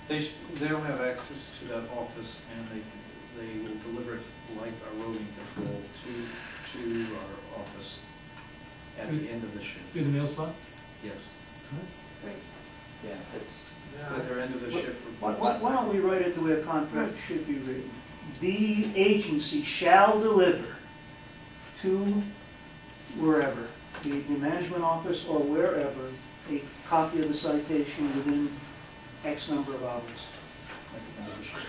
They'll have access to that office, and they will deliver it like a roving control to our office at the end of the shift. Through the mail slot? Yes. Great. Yeah, it's. At their end of the shift. Why don't we write it the way a contract should be written? The agency shall deliver to wherever, the management office or wherever, a copy of the citation within X number of hours. At the end of the shift.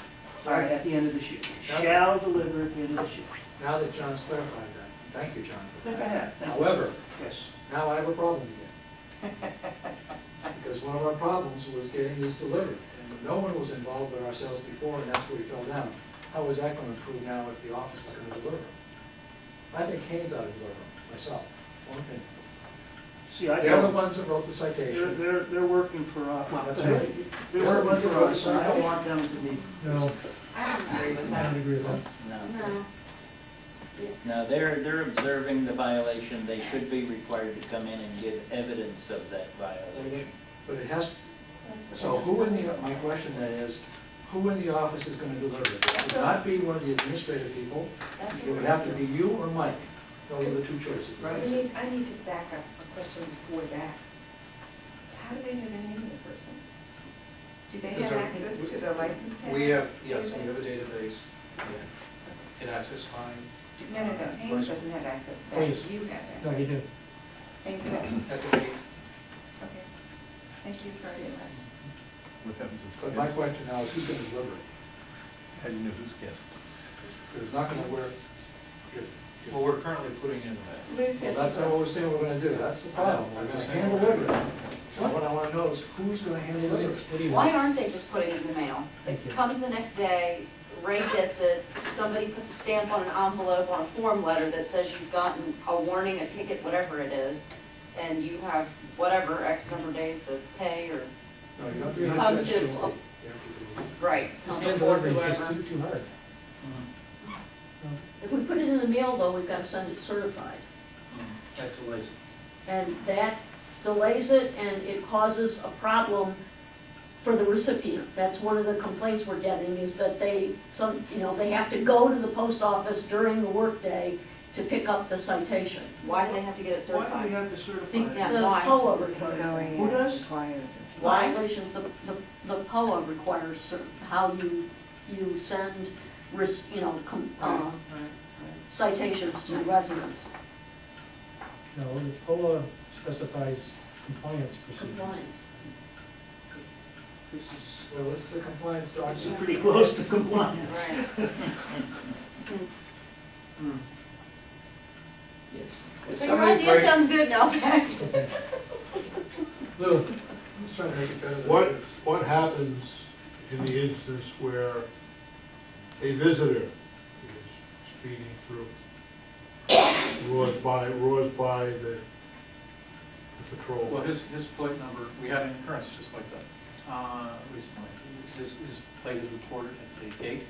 All right, at the end of the shift. Shall deliver at the end of the shift. Now that John's clarified that, thank you, John, for I think that. I have. Thank you. However, Yes. now I have a problem again. Because one of our problems was getting these delivered. And no one was involved but ourselves before, and that's where we fell down. How is that going to improve now if the office is going to deliver them? I think Haines ought to deliver them, myself. One opinion. See, I They're the don't, ones that wrote the citation. they're working for us. That's right. They're working for us, and I don't want them to be. No, I don't agree with I that. don't agree with that. No. No, they're observing the violation. They should be required to come in and give evidence of that violation. But it has, so who in the, my question then is, who in the office is going to deliver it? It would not be one of the administrative people. It would have to be you or Mike. Those are the two choices. Right. I need to back up a question before that. How do they know the name of the person? Do they have access to the license tag? We have, yes, we have a database. It access fine. No, Haines doesn't have access to that. Please. You have that. No, you do. Haines does. At the gate. Okay. Thank you, sorry to interrupt. What happens if? But my question now is who's going to deliver it? How do you know who's guest? Because it's not going to work. Well, we're currently putting in that. Lou Well, says. that's not what we're saying we're going to do. That's the problem. We're going to hand deliver it. So what I want to know is who's going to hand deliver it? Why aren't they just putting it in the mail? Thank It you. comes the next day, Ray gets it, somebody puts a stamp on an envelope on a form letter that says you've gotten a warning, a ticket, whatever it is, and you have whatever, X number of days to pay or, No, you don't. You Come have to- to. You have to. right, Just come hand before delivery is whoever. just too hard. If we put it in the mail, though, we've got to send it certified. That delays it. And that delays it, and it causes a problem for the recipient. That's one of the complaints we're getting, is that they have to go to the post office during the workday to pick up the citation. Why do they have to get it Why do we certified? have to certify The it? Yeah, why? POA requires, Who does? violations of, the POA requires how you send, citations to residents. No, the POA specifies compliance procedures. Compliance. This is, Well, this is a compliance this is document. pretty close to compliance. Right. Hmm. So your idea sounds good now, okay? Okay. Lou, I'm just trying to make it better than What, it is. what happens in the instance where a visitor is speeding through, roars by the patrol? Well, his plate number, we had an occurrence just like that recently. His plate is reported at the gate.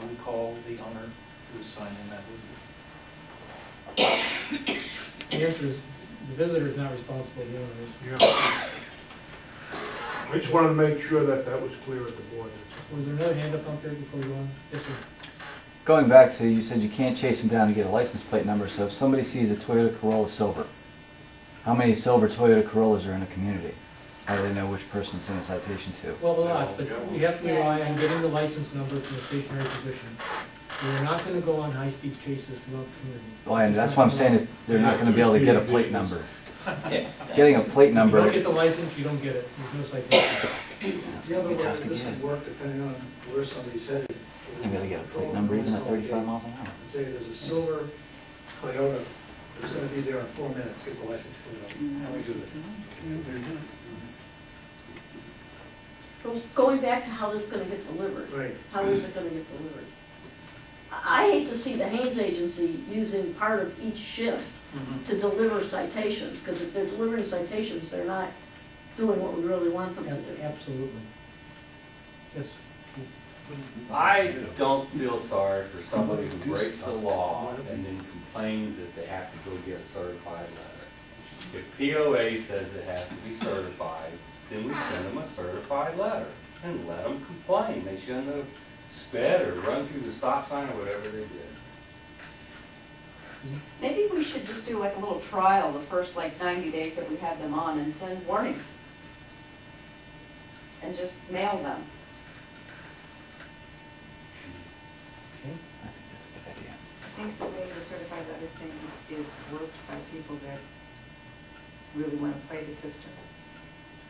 We call the owner who is signing that with The answer is, the visitor is not responsible, the owner is. Yeah. I just wanted to make sure that that was clear at the board. Was there another hand up out there before we go on? Yes, sir. Going back to, you said you can't chase them down and get a license plate number, so if somebody sees a Toyota Corolla silver, how many silver Toyota Corollas are in a community? How do they know which person to send a citation to? Well, a lot, but we have to rely on getting the license number from a stationary position. We're not going to go on high-speed chases throughout the community. Well, and that's what I'm saying, if they're not going to be able to get a plate number. Yeah. Getting a plate If you number, don't get the license, you don't get it. There's no citation. that's The going other to be way tough to this get. would work, depending on where somebody's headed. Maybe they get a plate number even at 35 miles an hour. Say there's a silver Toyota that's going to be there in 4 minutes, get the license for it. How do we do that? So going back to how it's going to get delivered. Right. How is it going to get delivered? I hate to see the Haines agency using part of each shift to deliver citations, because if they're delivering citations, they're not doing what we really want them to do. Absolutely. Yes. I don't feel sorry for somebody who breaks the law and then complains that they have to go get a certified letter. If POA says it has to be certified, then we send them a certified letter. and let them complain. They shouldn't have sped or run through the stop sign or whatever they did. Maybe we should just do like a little trial the first like 90 days that we have them on and send warnings. And just mail them. I think that's a good idea. I think the way the certified letter thing is worked by people that really want to play the system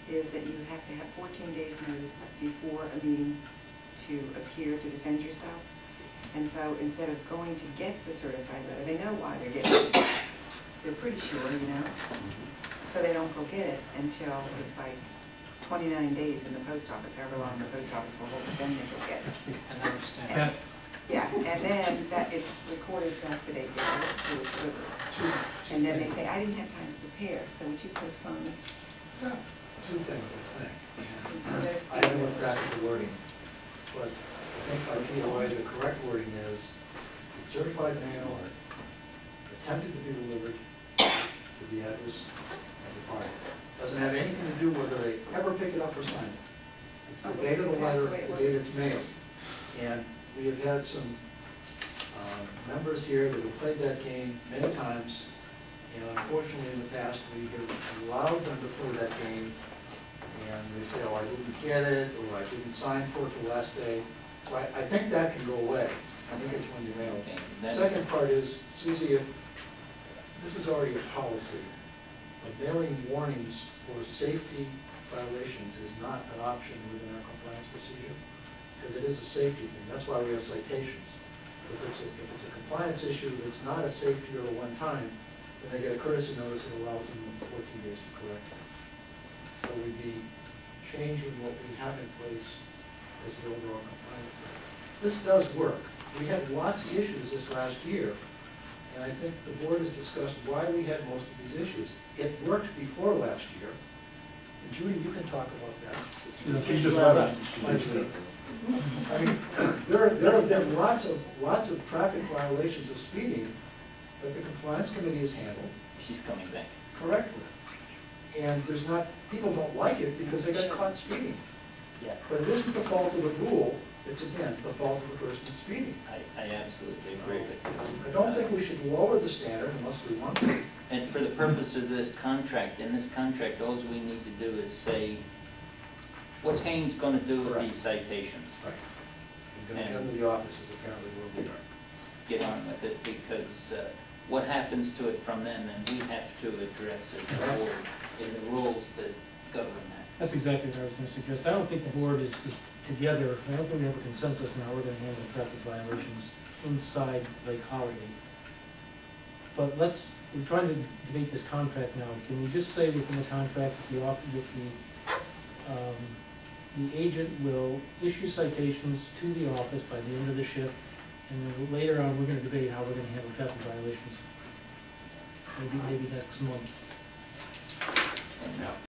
is that you have to have 14 days notice before a meeting to appear to defend yourself. And so instead of going to get the certified letter, they know why they're getting it. They're pretty sure, you know. So they don't go get it until it's like 29 days in the post office, however long the post office will hold it, then they go get it. And then it's stamped. Yeah, and then that it's recorded for us the date that it was delivered. And then they say, I didn't have time to prepare, so would you postpone this? Two things, I think. And There's- I haven't looked back at the wording, but I think by POA, the correct wording is the certified mail attempted to be delivered to the address of the party. Doesn't have anything to do whether they ever pick it up or sign it. It's the date of the letter, the date it's mailed. And we have had some members here that have played that game many times, and unfortunately in the past, we have allowed them to play that game, and they say, oh, I didn't get it, or I didn't sign for it the last day. So I think that can go away. I think it's when you mail it. The second part is, Susie, if this is already a policy, but mailing warnings for safety violations is not an option within our compliance procedure, because it is a safety thing. That's why we have citations. If it's a compliance issue that's not a safety or a one-time, then they get a courtesy notice that allows them 14 days to correct it. So we'd be changing what we have in place as the overall compliance thing. This does work. We had lots of issues this last year, and I think the board has discussed why we had most of these issues. It worked before last year, and Judy, you can talk about that. She just left. I mean, there have been lots of traffic violations of speeding that the compliance committee has handled She's coming back. correctly. And there's not, people don't like it because they got caught speeding. Yeah, But it isn't the fault of the rule, it's again, the fault of the person speeding. I absolutely agree with you. I don't think we should lower the standard unless we want to. And for the purpose of this contract, in this contract, all we need to do is say, what's Haines gonna do with these citations? Right. You're going to come to the offices apparently where we are. Get on with it, because what happens to it from then, and we have to address as a board in the rules that govern that. That's exactly what I was going to suggest. I don't think the board is together, I don't think we have a consensus now, we're going to handle traffic violations inside Lake Holiday. But we're trying to debate this contract now. Can we just say within the contract that the agent will issue citations to the office by the end of the shift, and then later on, we're going to debate how we're going to handle traffic violations. Maybe next month. And